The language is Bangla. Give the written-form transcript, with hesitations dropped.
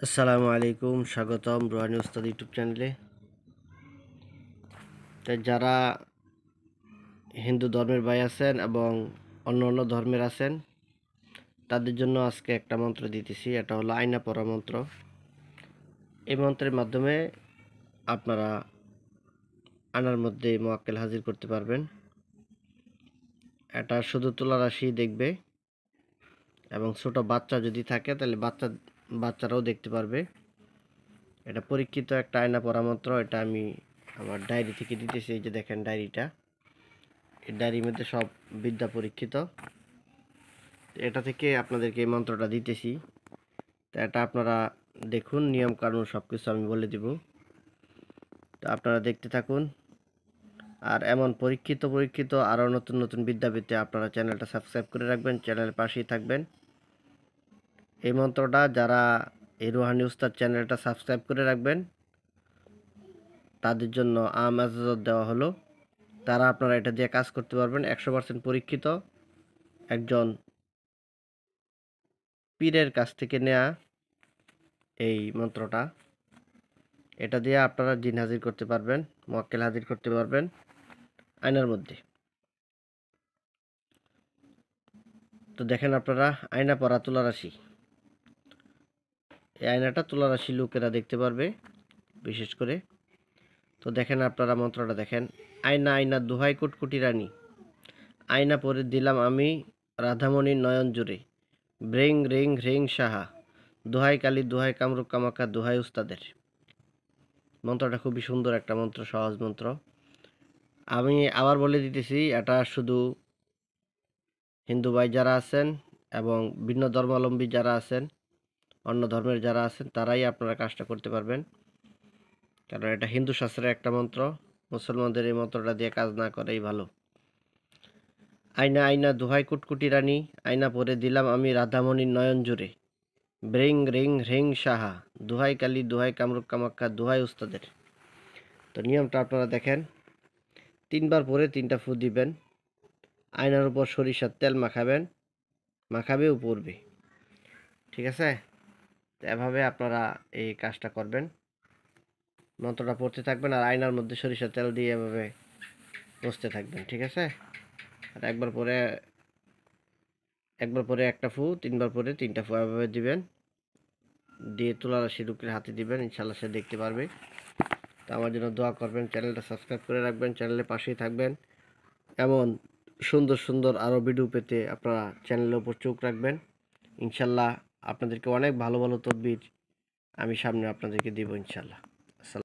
আসসালামু আলাইকুম, স্বাগতম রুহানি উস্তাদ ইউটিউব চ্যানেলে। তাই যারা হিন্দু ধর্মের ভাই আছেন এবং অন্য অন্য ধর্মের আছেন তাদের জন্য আজকে একটা মন্ত্র দিতেছি। এটা হলো আয়না পড়া মন্ত্র। এই মন্ত্রের মাধ্যমে আপনারা আয়নার মধ্যে মোয়াক্কেল হাজির করতে পারবেন। এটা শুধু তুলা রাশি দেখবে এবং ছোট বাচ্চা যদি থাকে তাহলে বাচ্চারাও দেখতে পারবে। এটা পরীক্ষিত একটা আয়না পড়া মন্ত্র। এটা আমি আমার ডায়েরি থেকে দিতেছি। এই যে দেখেন ডায়েরিটা, এই ডায়েরির মধ্যে সব বিদ্যা পরীক্ষিত। এটা থেকে আপনাদেরকে এই মন্ত্রটা দিতেছি। তো এটা আপনারা দেখুন, নিয়ম কানুন সব কিছু আমি বলে দিব। তো আপনারা দেখতে থাকুন। আর এমন পরীক্ষিত আরও নতুন নতুন বিদ্যা পেতে আপনারা চ্যানেলটা সাবস্ক্রাইব করে রাখবেন, চ্যানেলের পাশেই থাকবেন। এই মন্ত্রটা যারা এই রুহানি উস্তাদ চ্যানেলটা সাবস্ক্রাইব করে রাখবেন তাদের জন্য ইজাজত দেওয়া হলো। তারা আপনারা এটা দিয়ে কাজ করতে পারবেন। 100% পরীক্ষিত, একজন পীরের কাছ থেকে নেয়া এই মন্ত্রটা। এটা দিয়ে আপনারা জিন হাজির করতে পারবেন, মোয়াক্কেল হাজির করতে পারবেন আয়নার মধ্যে। তো দেখেন আপনারা, আয়না পড়া তুলা রাশি। এই আয়নাটা তুলা রাশি লোকেরা দেখতে পারবে বিশেষ করে। তো দেখেন আপনারা মন্ত্রটা দেখেন। আয়না আয়না দোহাই কুটকুটি রানী, আয়না পরে দিলাম আমি রাধামণির নয়ন জুড়ে, ব্রেং রেং রেং সাহা, দোহাই কালী দোহাই কামরূপ কামাকা দোহাই উস্তাদের। মন্ত্রটা খুবই সুন্দর একটা মন্ত্র, সহজ মন্ত্র। আমি আবার বলে দিতেছি, এটা শুধু হিন্দু ভাই যারা আছেন এবং ভিন্ন ধর্মাবলম্বী যারা আছেন, অন্য ধর্মের যারা আছেন তারাই আপনারা কাজটা করতে পারবেন। কারণ এটা হিন্দু শাস্ত্রের একটা মন্ত্র। মুসলমানদের এই মন্ত্রটা দিয়ে কাজ না করাই ভালো। আয়না আয়না দোহাই কুটকুটি রানী, আয়না পরে দিলাম আমি রাধামণির নয়ন জুড়ে, ব্রেং রিং রিং সাহা, দোহাই কালী দোহাই কামরূপ কামাখ্যা দোহাই উস্তাদের। তো নিয়মটা আপনারা দেখেন। 3বার পরে 3টা ফু দিবেন। আয়নার উপর সরিষার তেল মাখাবেন, মাখাবেও পড়বে। ঠিক আছে? তো এভাবে আপনারা এই কাজটা করবেন। মন্ত্রটা পড়তে থাকবেন আর আয়নার মধ্যে সরিষার তেল দিয়ে এভাবে বসতে থাকবেন। ঠিক আছে? আর একবার পরে একটা ফু, 3বার পরে 3টা ফু এভাবে দিবেন। দিয়ে তুলা রাশি লোকের হাতে দিবেন, ইনশাল্লাহ সে দেখতে পারবে। তো আমার জন্য দোয়া করবেন, চ্যানেলটা সাবস্ক্রাইব করে রাখবেন, চ্যানেলের পাশেই থাকবেন। এমন সুন্দর সুন্দর আরও ভিডিও পেতে আপনারা চ্যানেলের উপর চোখ রাখবেন। ইনশাল্লাহ আপনাদেরকে অনেক ভালো ভালো তদবির আমি সামনে আপনাদেরকে দিব ইনশাল্লাহ।